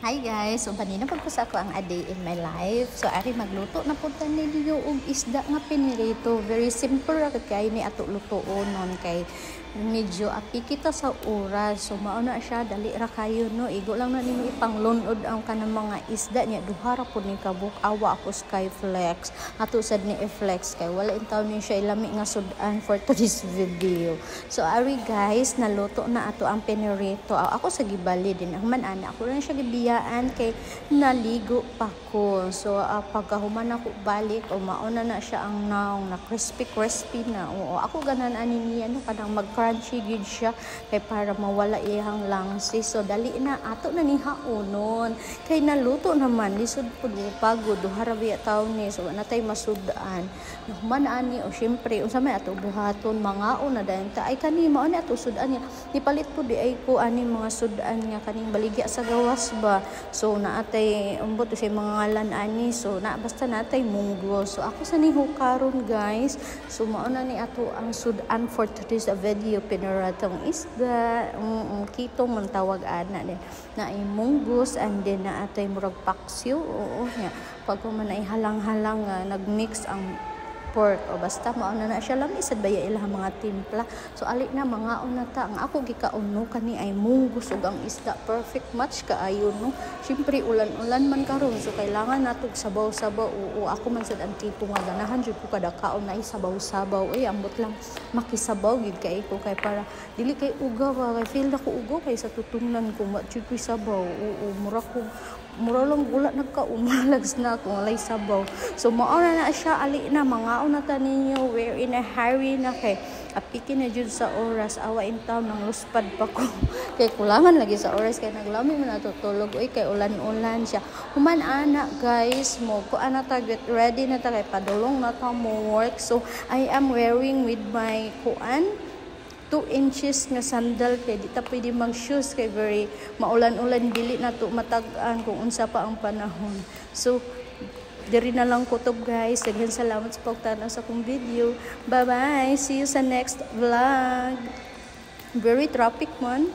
Hi guys! So, kanina pagpusa ko ang a day in my life. So, ari magluto na po ninyo og isda nga pinirito. Very simple ra kay ni ato lutoon nun kay medyo api kita sa oras. So, mauna siya, dali ra kayo no. Igo lang na ninyo ipanglunod ang kanang mga isda niya. Duha ra po ni kabuk. Awa ako Skyflex. Ato sad ni i-flex kay wala intaw ni siya ilami nga sudan for today's video. So, ari guys, naluto na ato ang pinirito. Ako sa gibali din. Ang man-ana, ako rin siya gibiyaan kay naligo pa ko. So, pagkahuman ako balik, mauna na siya ang naong na crispy na. Oo, ako ganan ani niya no, kanang mag-crunchy gid siya kay para mawala iyang langsi. So, dali na ato na ni haonon. Kay naluto naman, lisod pud pagod, duha ra biya taon ni. So, natay masudaan. Human ani o syempre unsa may ato buhaton mangaon na dayon ta ay kani mao ni ato sudan niya. Nipalit pud di ay ko ani mga sudan nga kaning baligya sa gawas ba. So naatay umbot sa mga ngalan ani, so na basta natay munggo. So ako sa niho karon guys, so mao na ni ato ang sudan for today's video. Pinaratong isda, kitong man tawag ana din na ay munggos, and then naatay murag paksiw. Oo nya pag man ay halang-halang nagmix ang pork o basta mauna na siya lang isad baya ilang mga timpla. So ali na mga unata ang ako gikaon no kani ay munggos ug ang isda, perfect match kaayo no. Syempre ulan-ulan man karon, so kailangan natog sabaw-sabaw. Oo, ako man sad ang tipo nga ganahan jud ko kada kaon na sabaw-sabaw. Ambot lang makisabaw gid kay ko kay para dili kay ugaw kay feel na ko ugaw kay sa tutungnan ko wa jud ko sabaw. Oo, mura lang gula nagkaumalags na kung walay sabaw. So mauna na siya, ali na mga unata ninyo, we're in a hurry na kay apikin na jud sa oras, awa in town nang luspad pa ko kay kulangan lagi sa oras kay naglami man natutulog kay ulan-ulan siya. Human ana guys mo ko ana ta get ready na ta kay padulong na ta mo work. So I am wearing with my 2 inches nga sandal kay di ta pwede mag-shoes kay very maulan-ulan, dili na to matag-an kung unsa pa ang panahon. So diri na lang kutob guys. Daghan salamat sa pagtanaw sa akong video. Bye bye, see you sa next vlog. Very traffic man.